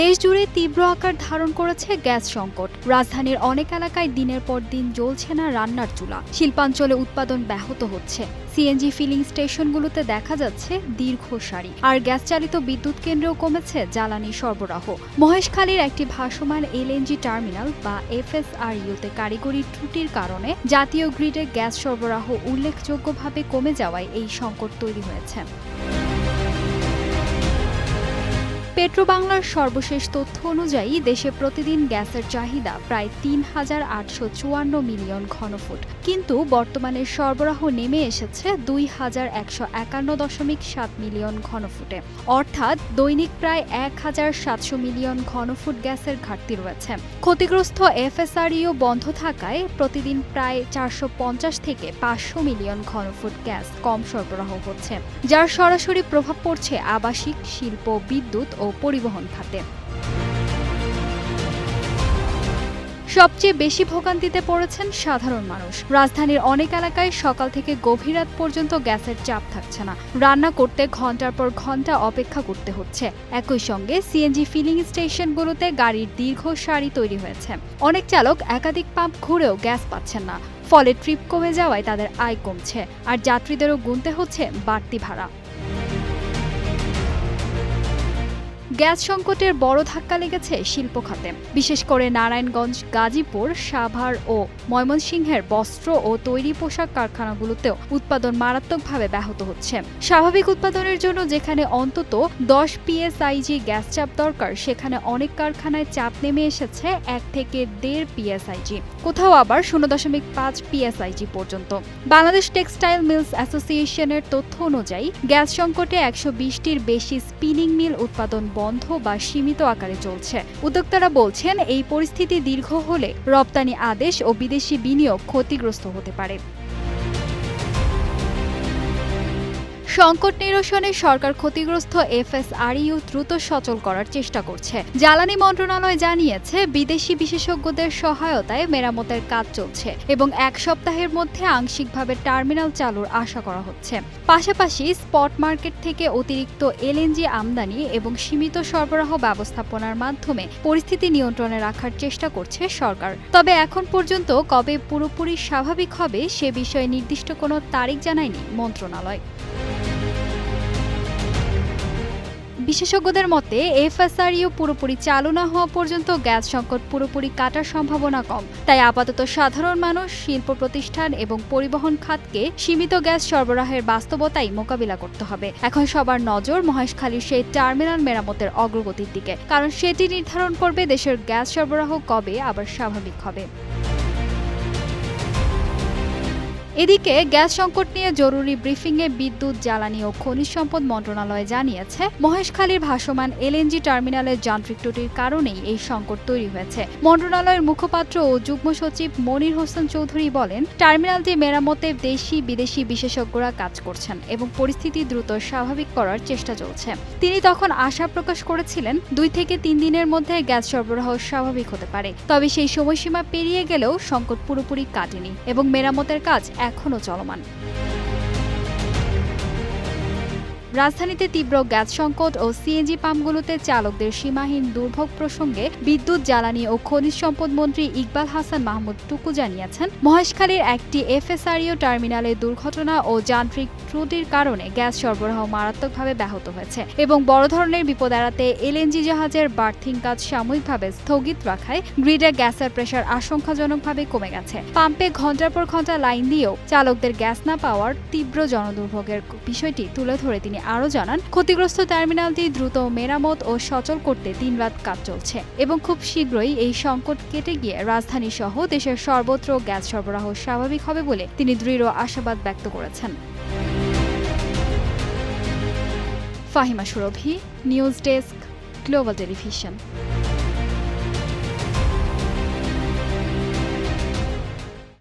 দেশ জুড়ে তীব্র আকার ধারণ করেছে গ্যাস সংকট। রাজধানীর অনেক এলাকায় দিনের পর দিন জ্বলছে না রান্নার চুলা। শিল্পাঞ্চলে উৎপাদন ব্যাহত হচ্ছে। সিএনজি ফিলিং স্টেশনগুলোতে দেখা যাচ্ছে দীর্ঘ সারি। আর গ্যাস চালিত বিদ্যুৎ কেন্দ্রেও কমেছে জ্বালানি সরবরাহ। মহেশখালীর একটি ভাসমান এলএনজি টার্মিনাল বা এফএসআরইউতে কারিগরি ত্রুটির কারণে জাতীয় গ্রিডে গ্যাস সরবরাহ উল্লেখযোগ্যভাবে কমে যাওয়ায় এই সংকট তৈরি হয়েছে। পেট্রোবাংলার সর্বশেষ তথ্য অনুযায়ী দেশে প্রতিদিন গ্যাসের চাহিদা প্রায় ৩,৮৫৪ মিলিয়ন ঘনফুট, কিন্তু বর্তমানে সরবরাহ নেমে এসেছে ২,১৫১.৭ মিলিয়ন ঘনফুটে, অর্থাৎ দৈনিক প্রায় ১,৭০০ মিলিয়ন ঘনফুট গ্যাসের ঘাটতি রয়েছে। ক্ষতিগ্রস্ত এফএসআরইউ বন্ধ থাকায় প্রতিদিন প্রায় ৪৫০ থেকে ৫০০ মিলিয়ন ঘনফুট গ্যাস কম সরবরাহ হচ্ছে, যার সরাসরি প্রভাব পড়ছে আবাসিক, শিল্প, বিদ্যুৎ ও পরিবহন খাতে। সবচেয়ে বেশি ভোগান্তিতে পড়েছেন সাধারণ মানুষ। রাজধানীর অনেক এলাকায় সকাল থেকে গভীর রাত পর্যন্ত গ্যাসের চাপ থাকছে না। রান্না করতে ঘন্টার পর ঘন্টা অপেক্ষা করতে হচ্ছে। একই সঙ্গে সিএনজি ফিলিং স্টেশনগুলোতে গাড়ির দীর্ঘ সারি তৈরি হয়েছে। অনেক চালক একাধিক পাম্প ঘুরেও গ্যাস পাচ্ছেন না, ফলে ট্রিপ কমে যাওয়ায় তাদের আয় কমছে, আর যাত্রীদেরও গুনতে হচ্ছে বাড়তি ভাড়া। গ্যাস সংকটের বড় ধাক্কা লেগেছে শিল্প খাতে। বিশেষ করে নারায়ণগঞ্জ, গাজীপুর, সাভার ও ময়মনসিংহের বস্ত্র ও তৈরি পোশাক কারখানাগুলোতেও উৎপাদন মারাত্মকভাবে ব্যাহত হচ্ছে। স্বাভাবিক উৎপাদনের জন্য যেখানে অন্তত ১০ পিএসআইজি গ্যাস চাপ দরকার, সেখানে অনেক কারখানায় চাপ নেমে এসেছে ১ থেকে ১.৫ পিএসআইজি, কোথাও আবার ০.৫ পিএসআইজি পর্যন্ত। বাংলাদেশ টেক্সটাইল মিলস অ্যাসোসিয়েশনের তথ্য অনুযায়ী গ্যাস সংকটে ১২০টির বেশি স্পিনিং মিল উৎপাদন বন্ধ বা সীমিত আকারে চলছে। উদ্যোক্তারা বলছেন, এই পরিস্থিতি দীর্ঘ হলে রপ্তানি আদেশ ও বিদেশি বিনিয়োগ ক্ষতিগ্রস্ত হতে পারে। সংকট নিরসনে সরকার ক্ষতিগ্রস্ত এফএসআরইউ দ্রুত সচল করার চেষ্টা করছে। জ্বালানি মন্ত্রণালয় জানিয়েছে, বিদেশি বিশেষজ্ঞদের সহায়তায় মেরামতের কাজ চলছে এবং ১ সপ্তাহের মধ্যে আংশিকভাবে টার্মিনাল চালুর আশা করা হচ্ছে। পাশাপাশি স্পট মার্কেট থেকে অতিরিক্ত এলএনজি আমদানি এবং সীমিত সরবরাহ ব্যবস্থাপনার মাধ্যমে পরিস্থিতি নিয়ন্ত্রণে রাখার চেষ্টা করছে সরকার। তবে এখন পর্যন্ত কবে পুরোপুরি স্বাভাবিক হবে সে বিষয়ে নির্দিষ্ট কোনো তারিখ জানায়নি মন্ত্রণালয়। বিশেষজ্ঞদের মতে, এফএসআরইউ পুরোপুরি চালু না হওয়া পর্যন্ত গ্যাস সংকট পুরোপুরি কাটার সম্ভাবনা কম। তাই আপাতত সাধারণ মানুষ, শিল্প প্রতিষ্ঠান এবং পরিবহন খাতকে সীমিত গ্যাস সরবরাহের বাস্তবতাই মোকাবিলা করতে হবে। এখন সবার নজর মহেশখালীর সেই টার্মিনাল মেরামতের অগ্রগতির দিকে, কারণ সেটি নির্ধারণ করবে দেশের গ্যাস সরবরাহ কবে আবার স্বাভাবিক হবে। এদিকে গ্যাস সংকট নিয়ে জরুরি ব্রিফিংয়ে বিদ্যুৎ, জ্বালানি ও খনিজ সম্পদ মন্ত্রণালয় জানিয়েছে, মহেশখালীর ভাসমান এলএনজি টার্মিনালের যান্ত্রিক ত্রুটির কারণেই এই সংকট তৈরি হয়েছে। মন্ত্রণালয়ের মুখপাত্র ও যুগ্ম সচিব মনির হোসেন চৌধুরী বলেন, টার্মিনালটি মেরামতে দেশি বিদেশি বিশেষজ্ঞরা কাজ করছেন এবং পরিস্থিতি দ্রুত স্বাভাবিক করার চেষ্টা চলছে। তিনি তখন আশা প্রকাশ করেছিলেন, ২ থেকে ৩ দিনের মধ্যে গ্যাস সরবরাহ স্বাভাবিক হতে পারে। তবে সেই সময়সীমা পেরিয়ে গেলেও সংকট পুরোপুরি কাটেনি এবং মেরামতের কাজ এখনো চলমান। রাজধানীতে তীব্র গ্যাস সংকট ও সিএনজি পাম্পগুলোতে চালকদের সীমাহীন দুর্ভোগ প্রসঙ্গে বিদ্যুৎ, জ্বালানি ও খনিজ সম্পদ মন্ত্রী ইকবাল হাসান মাহমুদ টুকু জানিয়েছেন, মহেশখালীর একটি এফএসআরইউ টার্মিনালে দুর্ঘটনা ও যান্ত্রিক ত্রুটির কারণে গ্যাস সরবরাহ মারাত্মকভাবে ব্যাহত হয়েছে এবং বড় ধরনের বিপদ এড়াতে এলএনজি জাহাজের বার্থিং কাজ সাময়িকভাবে স্থগিত রাখায় গ্রিডে গ্যাসের প্রেসার আশঙ্কাজনকভাবে কমে গেছে। পাম্পে ঘণ্টার পর ঘণ্টা লাইন দিয়েও চালকদের গ্যাস না পাওয়ার তীব্র জনদুর্ভোগের বিষয়টি তুলে ধরে তিনি আরও জানান, ক্ষতিগ্রস্ত টার্মিনালটি দ্রুত মেরামত ও সচল করতে দিনরাত কাজ চলছে এবং খুব শীঘ্রই এই সংকট কেটে গিয়ে রাজধানী সহ দেশের সর্বত্র গ্যাস সরবরাহ স্বাভাবিক হবে বলে তিনি দৃঢ় আশাবাদ ব্যক্ত করেছেন। ফাহিমা সুরভি, নিউজ ডেস্ক, গ্লোবাল টেলিভিশন।